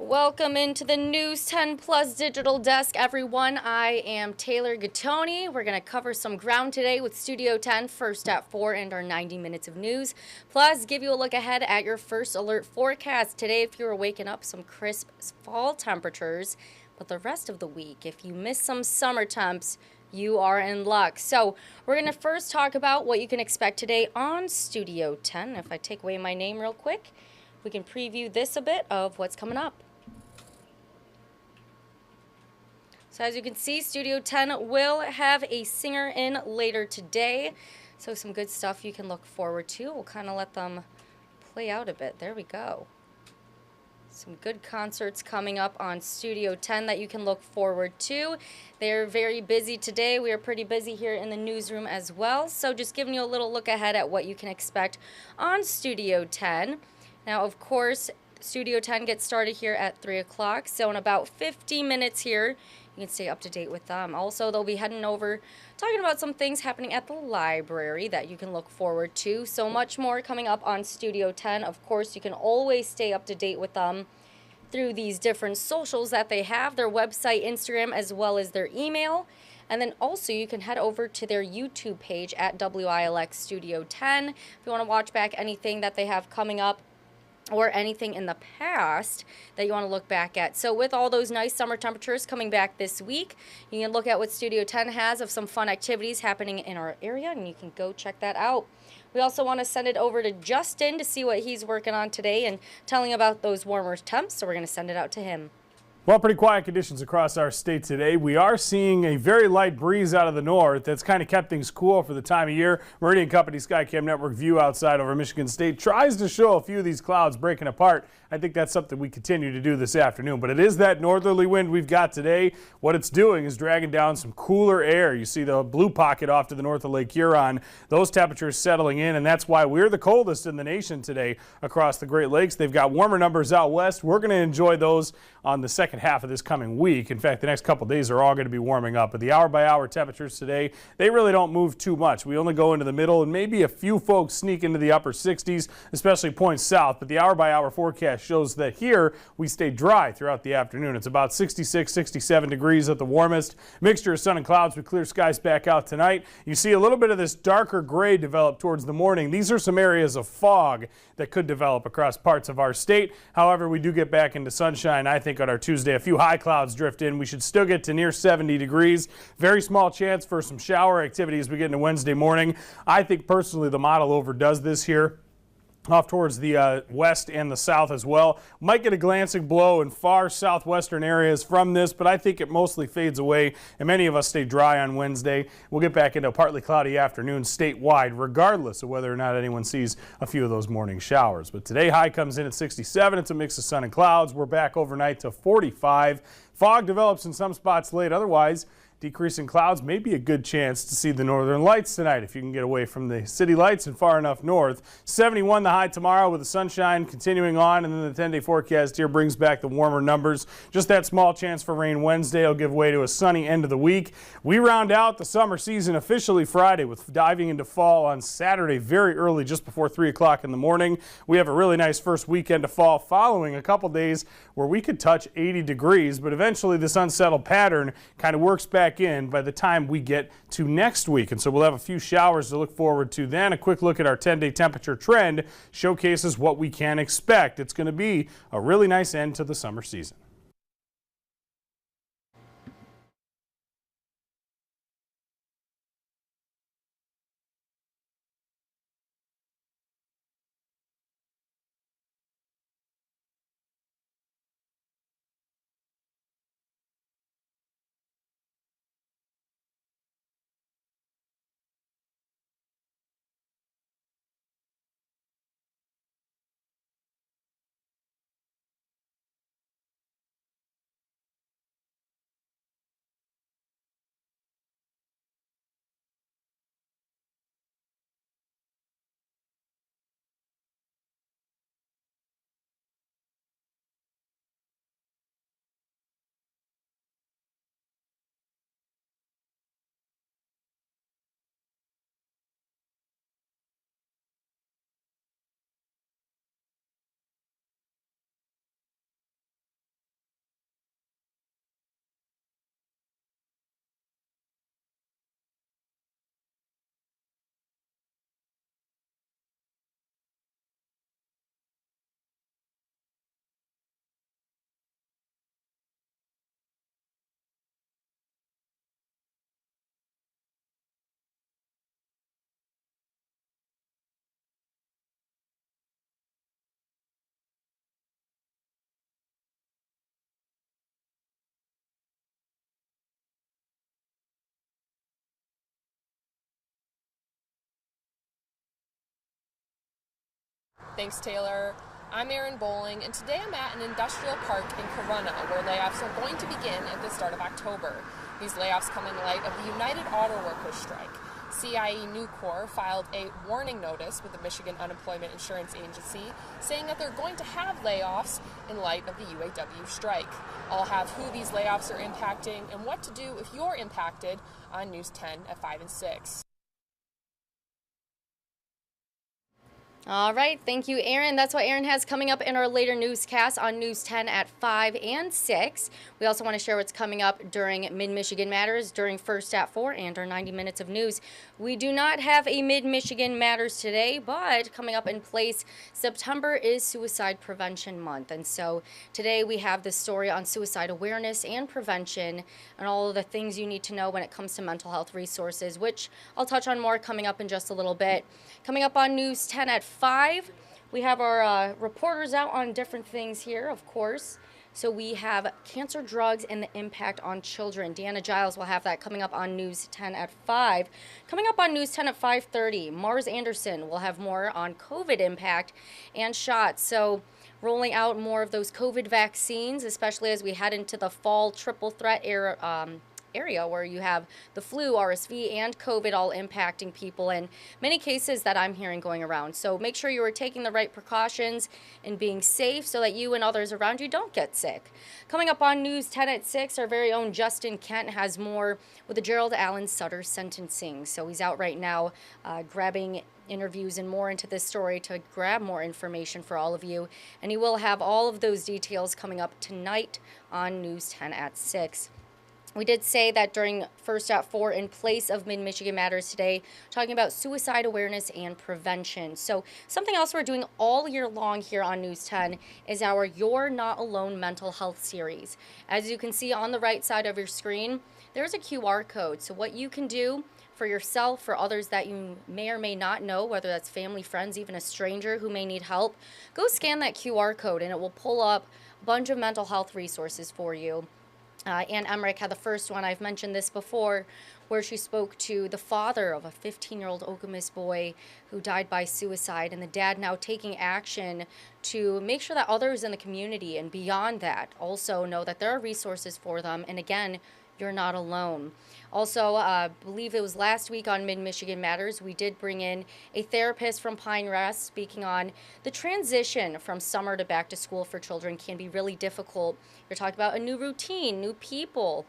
Welcome into the News 10 Plus Digital Desk, everyone. I am Taylor Gattoni. We're going to cover some ground today with Studio 10, first at 4 and our 90 minutes of news. Plus, give you a look ahead at your first alert forecast. Today, if you were waking up, some crisp fall temperatures. But the rest of the week, if you miss some summer temps, you are in luck. So we're going to first talk about what you can expect today on Studio 10. If I take away my name real quick, we can preview this a bit of what's coming up. So as you can see, Studio 10 will have a singer in later today. So some good stuff you can look forward to. We'll kind of let them play out a bit. There we go. Some good concerts coming up on Studio 10 that you can look forward to. They're very busy today. We are pretty busy here in the newsroom as well. So just giving you a little look ahead at what you can expect on Studio 10. Now, of course, Studio 10 gets started here at 3 o'clock. So in about 50 minutes here, you can stay up to date with them. Also, they'll be heading over, talking about some things happening at the library that you can look forward to. So much more coming up on Studio 10. Of course, you can always stay up to date with them through these different socials that they have, their website, Instagram, as well as their email. And then also you can head over to their YouTube page at WILX Studio 10 if you want to watch back anything that they have coming up or anything in the past that you want to look back at. So with all those nice summer temperatures coming back this week, you can look at what Studio 10 has of some fun activities happening in our area, and you can go check that out. We also want to send it over to Justin to see what he's working on today and telling about those warmer temps, so we're going to send it out to him. Well, pretty quiet conditions across our state today. We are seeing a very light breeze out of the north that's kind of kept things cool for the time of year. Meridian Company Skycam Network view outside over Michigan State tries to show a few of these clouds breaking apart. I think that's something we continue to do this afternoon, but it is that northerly wind we've got today. What it's doing is dragging down some cooler air. You see the blue pocket off to the north of Lake Huron. Those temperatures settling in, and that's why we're the coldest in the nation today across the Great Lakes. They've got warmer numbers out west. We're going to enjoy those on the second half of this coming week. In fact, the next couple days are all going to be warming up, but the hour-by-hour temperatures today, they really don't move too much. We only go into the middle, and maybe a few folks sneak into the upper 60s, especially points south, but the hour-by-hour forecast shows that here we stay dry throughout the afternoon. It's about 66, 67 degrees at the warmest. Mixture of sun and clouds with clear skies back out tonight. You see a little bit of this darker gray develop towards the morning. These are some areas of fog that could develop across parts of our state. However, we do get back into sunshine, I think, on our Tuesday. A few high clouds drift in. We should still get to near 70 degrees. Very small chance for some shower activity as we get into Wednesday morning. I think personally the model overdoes this here off towards the west and the south as well. Might get a glancing blow in far southwestern areas from this, but I think it mostly fades away, and many of us stay dry on Wednesday. We'll get back into a partly cloudy afternoon statewide, regardless of whether or not anyone sees a few of those morning showers. But today, high comes in at 67. It's a mix of sun and clouds. We're back overnight to 45. Fog develops in some spots late. Otherwise, decreasing clouds may be a good chance to see the northern lights tonight if you can get away from the city lights and far enough north. 71 the high tomorrow with the sunshine continuing on, and then the 10-day forecast here brings back the warmer numbers. Just that small chance for rain Wednesday will give way to a sunny end of the week. We round out the summer season officially Friday with diving into fall on Saturday very early, just before 3 o'clock in the morning. We have a really nice first weekend of fall following a couple days where we could touch 80 degrees, but eventually this unsettled pattern kind of works back in by the time we get to next week. And so we'll have a few showers to look forward to then. A quick look at our 10-day temperature trend showcases what we can expect. It's going to be a really nice end to the summer season. Thanks, Taylor. I'm Erin Bowling, and today I'm at an industrial park in Corunna, where layoffs are going to begin at the start of October. These layoffs come in light of the United Auto Workers strike. CIE Nucor filed a warning notice with the Michigan Unemployment Insurance Agency, saying that they're going to have layoffs in light of the UAW strike. I'll have who these layoffs are impacting and what to do if you're impacted on News 10 at 5 and 6. All right, thank you, Erin. That's what Erin has coming up in our later newscast on News 10 at 5 and 6. We also want to share what's coming up during Mid-Michigan Matters, during First at 4, and our 90 minutes of news. We do not have a Mid-Michigan Matters today, but coming up in place, September is Suicide Prevention Month. And so today we have this story on suicide awareness and prevention and all of the things you need to know when it comes to mental health resources, which I'll touch on more coming up in just a little bit. Coming up on News 10 at 5, we have our reporters out on different things here, of course. So we have cancer drugs and the impact on children. Deanna Giles will have that coming up on News 10 at 5. Coming up on News 10 at 5:30, Mars Anderson will have more on COVID impact and shots. So rolling out more of those COVID vaccines, especially as we head into the fall triple threat area where you have the flu, RSV, and COVID all impacting people, and many cases that I'm hearing going around. So make sure you are taking the right precautions and being safe so that you and others around you don't get sick. Coming up on News 10 at 6, our very own Justin Kent has more with the Gerald Allen Sutter sentencing. So he's out right now grabbing interviews and more into this story to grab more information for all of you. And he will have all of those details coming up tonight on News 10 at 6. We did say that during First at 4, in place of Mid-Michigan Matters today, talking about suicide awareness and prevention. So something else we're doing all year long here on News 10 is our You're Not Alone mental health series. As you can see on the right side of your screen, there's a QR code. So what you can do for yourself, for others that you may or may not know, whether that's family, friends, even a stranger who may need help, go scan that QR code and it will pull up a bunch of mental health resources for you. Ann Emmerich had the first one, I've mentioned this before, where she spoke to the father of a 15-year-old Okemos boy who died by suicide, and the dad now taking action to make sure that others in the community and beyond that also know that there are resources for them. And again, you're not alone. Also, I believe it was last week on Mid-Michigan Matters, we did bring in a therapist from Pine Rest speaking on the transition from summer to back to school for children can be really difficult. You're talking about a new routine, new people,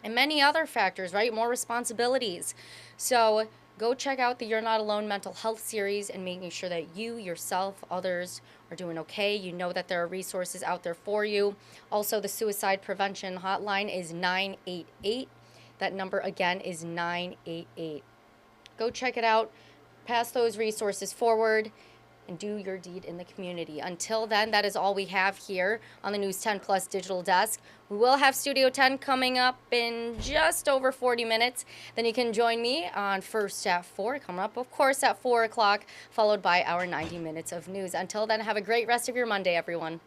and many other factors, right? More responsibilities. So go check out the You're Not Alone mental health series and making sure that you, yourself, others are doing okay. You know that there are resources out there for you. Also, the suicide prevention hotline is 988. That number again is 988. Go check it out, pass those resources forward, and do your deed in the community. Until then, that is all we have here on the News 10 Plus digital desk. We will have Studio 10 coming up in just over 40 minutes. Then you can join me on First at 4, coming up, of course, at 4 o'clock, followed by our 90 minutes of news. Until then, have a great rest of your Monday, everyone.